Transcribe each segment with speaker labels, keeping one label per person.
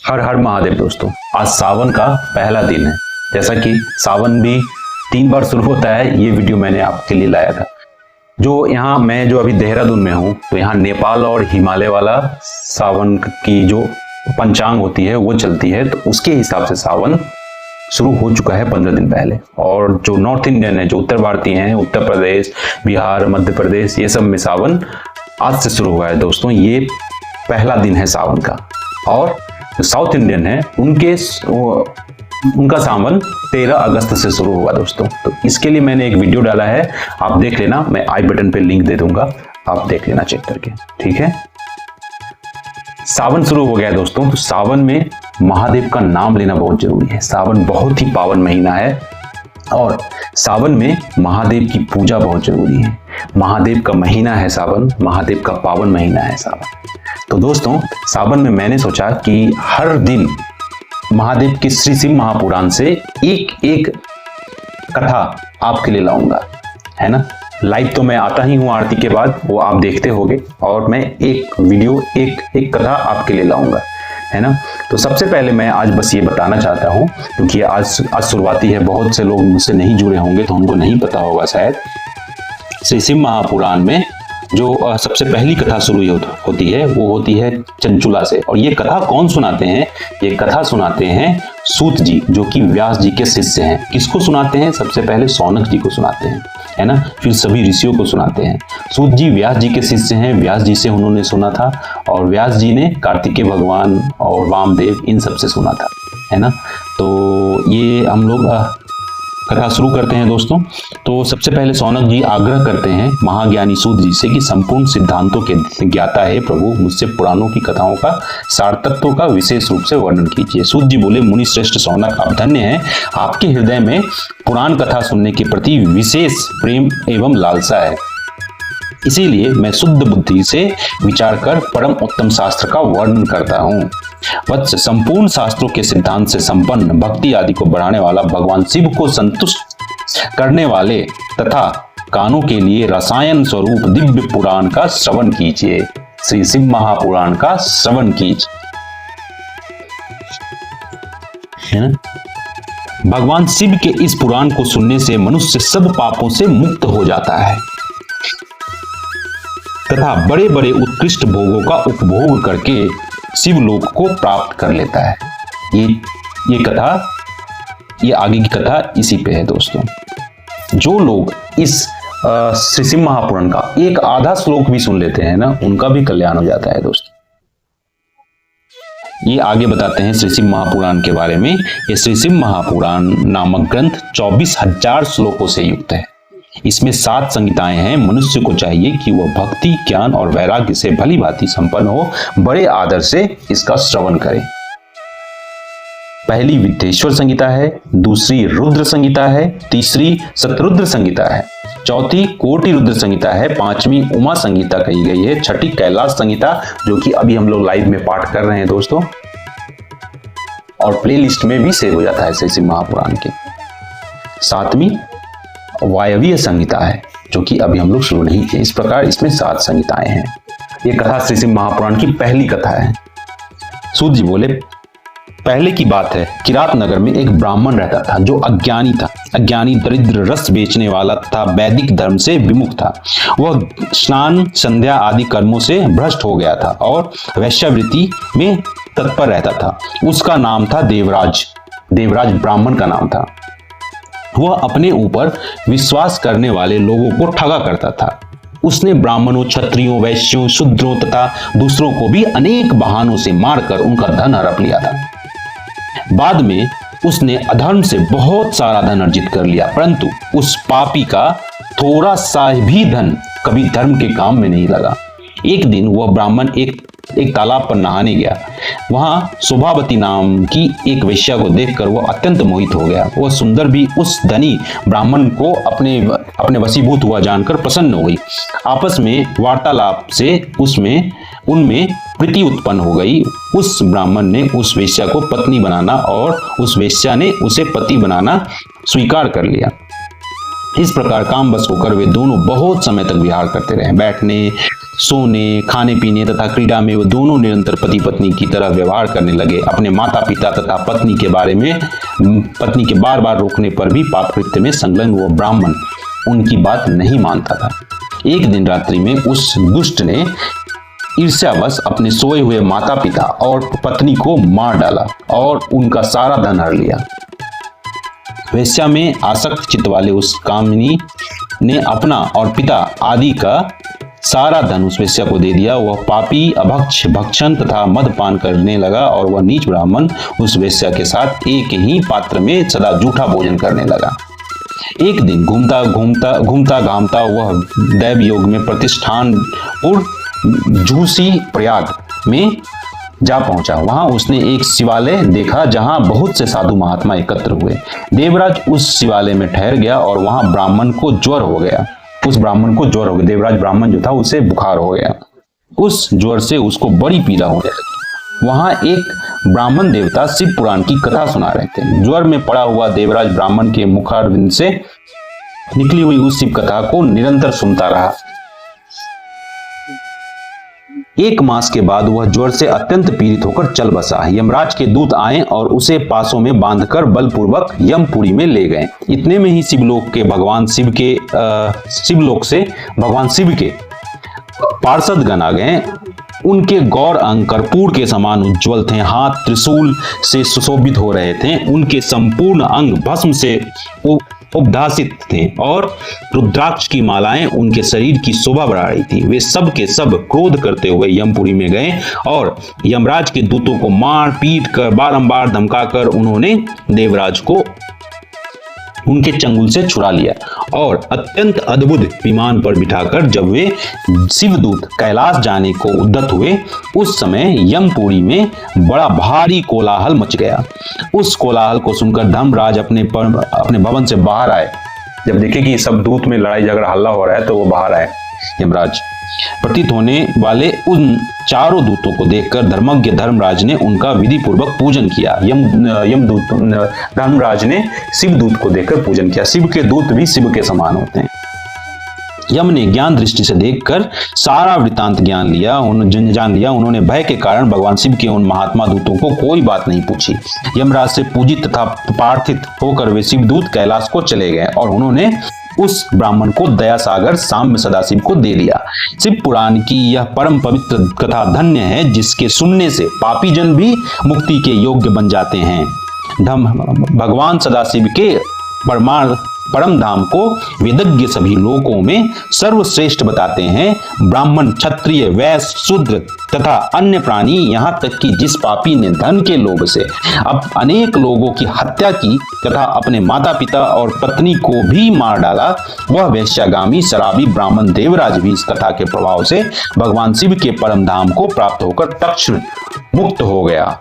Speaker 1: हर हर महादेव दोस्तों। आज सावन का पहला दिन है। जैसा कि सावन भी 3 बार शुरू होता है, ये वीडियो मैंने आपके लिए लाया था। जो यहाँ मैं जो अभी देहरादून में हूँ, तो यहाँ नेपाल और हिमालय वाला सावन की जो पंचांग होती है वो चलती है, तो उसके हिसाब से सावन शुरू हो चुका है 15 दिन पहले। और जो नॉर्थ इंडियन है, जो उत्तर भारतीय हैं, उत्तर प्रदेश, बिहार, मध्य प्रदेश, ये सब में सावन आज से शुरू हुआ है दोस्तों। ये पहला दिन है सावन का। और जो साउथ इंडियन है उनका सावन 13 अगस्त से शुरू होगा दोस्तों। तो इसके लिए मैंने एक वीडियो डाला है, आप देख लेना। मैं आई बटन पे लिंक दे दूंगा, आप देख लेना चेक करके, ठीक है। सावन शुरू हो गया दोस्तों। तो सावन में महादेव का नाम लेना बहुत जरूरी है। सावन बहुत ही पावन महीना है और सावन में महादेव की पूजा बहुत जरूरी है। महादेव का महीना है सावन, महादेव का पावन महीना है सावन। तो दोस्तों, सावन में मैंने सोचा कि हर दिन महादेव के श्री शिव महापुराण से एक एक कथा आपके लिए लाऊंगा, है ना। लाइव तो मैं आता ही हूँ आरती के बाद, वो आप देखते होंगे, और मैं एक वीडियो एक कथा आपके लिए लाऊंगा, है ना। तो सबसे पहले मैं आज बस ये बताना चाहता हूँ, क्योंकि आज शुरुआती है, बहुत से लोग मुझसे नहीं जुड़े होंगे तो उनको नहीं पता होगा शायद। श्री शिव महापुराण में जो सबसे पहली कथा शुरू होती है वो होती है चंचुला से। और ये कथा कौन सुनाते हैं? ये कथा सुनाते हैं सूत जी, जो कि व्यास जी के शिष्य हैं। किसको सुनाते हैं? सबसे पहले शौनक जी को सुनाते हैं, है ना। फिर सभी ऋषियों को सुनाते हैं। सूत जी व्यास जी के शिष्य हैं, व्यास जी से उन्होंने सुना था, और व्यास जी ने कार्तिकेय भगवान और वामदेव इन सब से सुना था, है ना। तो ये हम लोग कथा शुरू करते हैं दोस्तों। तो सबसे पहले शौनक जी आग्रह करते हैं महाज्ञानी सूत जी से कि संपूर्ण सिद्धांतों के ज्ञाता है प्रभु, मुझसे पुराणों की कथाओं का सारतत्व का विशेष रूप से वर्णन कीजिए। सूत जी बोले, मुनि श्रेष्ठ शौनक, आप धन्य हैं, आपके हृदय में पुराण कथा सुनने के प्रति विशेष प्रेम एवं लालसा है। इसीलिए मैं शुद्ध बुद्धि से विचार कर परम उत्तम शास्त्र का वर्णन करता हूँ। वत्स, संपूर्ण शास्त्रों के सिद्धांत से संपन्न, भक्ति आदि को बढ़ाने वाला, भगवान शिव को संतुष्ट करने वाले तथा कानों के लिए रसायन स्वरूप दिव्य पुराण का श्रवण कीजिए। श्री शिव महापुराण का श्रवण कीजिए, है ना। भगवान शिव के इस पुराण को सुनने से मनुष्य सब पापों से मुक्त हो जाता है तथा बड़े बड़े उत्कृष्ट भोगों का उपभोग करके शिवलोक को प्राप्त कर लेता है। ये कथा, ये आगे की कथा इसी पे है दोस्तों। जो लोग इस श्री शिव महापुराण का एक आधा श्लोक भी सुन लेते हैं ना, उनका भी कल्याण हो जाता है दोस्तों। ये आगे बताते हैं श्री शिव महापुराण के बारे में। ये श्री शिव महापुराण नामक ग्रंथ 24,000 श्लोकों से युक्त है। इसमें 7 संहिताएं हैं। मनुष्य को चाहिए कि वह भक्ति, ज्ञान और वैराग्य से भली भांति संपन्न हो, बड़े आदर से इसका श्रवण करे। पहली विद्येश्वर संहिता है, दूसरी रुद्र संहिता है, तीसरी शतरुद्र संहिता है, चौथी कोटि रुद्र संहिता है, 5वीं उमा संहिता कही गई है, 6ठी कैलाश संहिता, जो कि अभी हम लोग लाइव में पाठ कर रहे हैं दोस्तों, और प्लेलिस्ट में भी सेव हो जाता है श्री शिव महापुराण के। 7वीं वायवीय संहिता है, जो कि अभी हम लोग शुरू नहीं किए। इस प्रकार इसमें 7 संहिताएं हैं। ये कथा श्री शिव महापुराण की पहली कथा है। सूत जी बोले, पहले की बात है, किरात नगर में एक ब्राह्मण रहता था जो अज्ञानी था। अज्ञानी, दरिद्र, रस बेचने वाला तथा वैदिक धर्म से विमुख था। वह स्नान, संध्या आदि कर्मों से भ्रष्ट हो गया था और वैश्यावृत्ति में तत्पर रहता था। उसका नाम था देवराज। देवराज ब्राह्मण का नाम था। वह अपने ऊपर विश्वास करने वाले लोगों को ठगा करता था। उसने ब्राह्मणों, क्षत्रियों, वैश्यों, शूद्रों तथा दूसरों को भी अनेक बहानों से मारकर उनका धन हड़प लिया था। बाद में उसने अधर्म से बहुत सारा धन अर्जित कर लिया, परंतु उस पापी का थोड़ा सा भी धन कभी धर्म के काम में नहीं लगा। एक दिन वह ब्राह्मण एक तालाब पर नहाने गया। वहां शोभावती नाम की एक वेश्या को देखकर वह अत्यंत मोहित हो गया। वह सुंदर भी उस धनी ब्राह्मण को अपने वशीभूत हुआ जानकर प्रसन्न हो गई। आपस में वार्तालाप से उनमें प्रीति उत्पन्न हो गई। उस ब्राह्मण ने उस वेश्या को पत्नी बनाना और उस वेश्या ने उसे पति बनाना स्वीकार कर लिया। इस प्रकार कामवश होकर वे दोनों बहुत समय तक विहार करते रहे। बैठने, सोने, खाने पीने तथा क्रीड़ा में वो दोनों निरंतर पति पत्नी की तरह व्यवहार करने लगे। अपने माता पिता तथा पत्नी के बार बार रोकने पर भी पाप कृत्य में संलग्न वो ब्राह्मण उनकी बात नहीं मानता था। एक दिन रात्रि में उस दुष्ट ने ईर्ष्यावश अपने सोए हुए माता पिता और पत्नी को मार डाला और उनका सारा धन हर लिया। वेश्या में आसक्त चित्त वाले उस कामिनी ने अपना और पिता आदि का सारा धन उस वेश्या को दे दिया। वह पापी, अभक्ष, भक्षण तथा मदपान करने लगा और वह नीच ब्राह्मण उस वेश्या के साथ एक ही पात्र में सदा जूठा भोजन करने लगा। एक दिन घूमता घामता वह दैव योग में प्रतिष्ठान और झूसी प्रयाग में जा पहुंचा। वहां उसने एक शिवालय देखा जहां बहुत से साधु महात्मा एकत्र हुए। देवराज उस शिवालय में ठहर गया और वहां ब्राह्मण को ज्वर हो गया। देवराज ब्राह्मण जो था उसे बुखार हो गया। उस ज्वर से उसको बड़ी पीड़ा होने लगी। वहां एक ब्राह्मण देवता शिव पुराण की कथा सुना रहे थे। ज्वर में पड़ा हुआ देवराज ब्राह्मण के मुखारविंद से निकली हुई उस शिव कथा को निरंतर सुनता रहा। एक मास के बाद वह ज्वर से अत्यंत पीड़ित होकर चल बसा। यमराज के दूत आए और उसे पासों में बांधकर बलपूर्वक यमपुरी में ले गए। इतने में ही शिवलोक से भगवान शिव के पार्षद गण आ गए। उनके गौर अंग कर्पूर के समान उज्जवल थे, हाथ त्रिशूल से सुशोभित हो रहे थे, उनके संपूर्ण अंग भस्म से उपधासित थे और रुद्राक्ष की मालाएं उनके शरीर की शोभा बढ़ा रही थी। वे सब के सब क्रोध करते हुए यमपुरी में गए और यमराज के दूतों को मार पीट कर बारंबार धमकाकर उन्होंने देवराज को उनके चंगुल से छुड़ा लिया और अत्यंत अद्भुत विमान पर बिठाकर जब वे शिवदूत कैलाश जाने को उद्यत हुए, उस समय यमपुरी में बड़ा भारी कोलाहल मच गया। उस कोलाहल को सुनकर धर्मराज अपने भवन से बाहर आए। जब देखे कि सब दूत में लड़ाई झगड़ा हल्ला हो रहा है तो वो बाहर आए। यमराज प्रतीत होने वाले उन चारों दूतों को देखकर धर्मज्ञ धर्मराज ने उनका विधि पूर्वक पूजन किया। धर्मराज ने शिव दूत को देखकर पूजन किया। शिव के दूत भी शिव के समान होते हैं। यम ने ज्ञान दृष्टि से देखकर सारा वृत्तांत जान लिया। उन्होंने भय के कारण भगवान शिव के उन महात्मा दूतों को कोई बात नहीं पूछी। यमराज से पूजित तथा प्रार्थित होकर वे शिवदूत कैलाश को चले गए और उन्होंने उस ब्राह्मण को दया सागर साम्य सदाशिव को दे दिया। शिव पुराण की यह परम पवित्र कथा धन्य है, जिसके सुनने से पापी जन भी मुक्ति के योग्य बन जाते हैं। भगवान सदाशिव के परम धाम को वेदज्ञ सभी लोकों में सर्वश्रेष्ठ बताते हैं। ब्राह्मण, क्षत्रिय, वैश्य, शूद्र तथा अन्य प्राणी, यहाँ तक कि जिस पापी ने धन के लोभ से अब अनेक लोगों की हत्या की तथा अपने माता पिता और पत्नी को भी मार डाला, वह वैश्यागामी शराबी ब्राह्मण देवराज भी इस कथा के प्रभाव से भगवान शिव के परम धाम को प्राप्त होकर तत्क्षण मुक्त हो गया।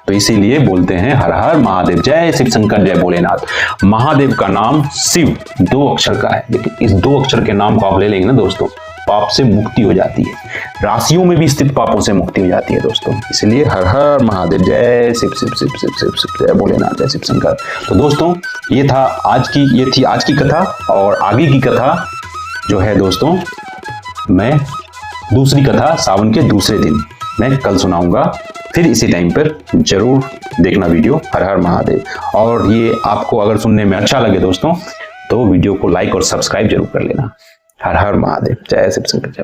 Speaker 1: तो इसीलिए बोलते हैं हर हर महादेव, जय शिव शंकर, जय भोलेनाथ। महादेव का नाम शिव 2 अक्षर का है, लेकिन इस 2 अक्षर के नाम को आप ले लेंगे ना दोस्तों, पाप से मुक्ति हो जाती है। राशियों में भी स्थित पापों से मुक्ति हो जाती है दोस्तों। इसलिए हर हर महादेव, जय शिव शिव शिव शिव शिव शिव, जय भोलेनाथ, जय शिव शंकर। तो दोस्तों ये थी आज की कथा। और आगे की कथा जो है दोस्तों, मैं दूसरी कथा सावन के दूसरे दिन मैं कल सुनाऊंगा। फिर इसी टाइम पर जरूर देखना वीडियो। हर हर महादेव। और ये आपको अगर सुनने में अच्छा लगे दोस्तों तो वीडियो को लाइक और सब्सक्राइब जरूर कर लेना। हर हर महादेव, जय शिव शंकर।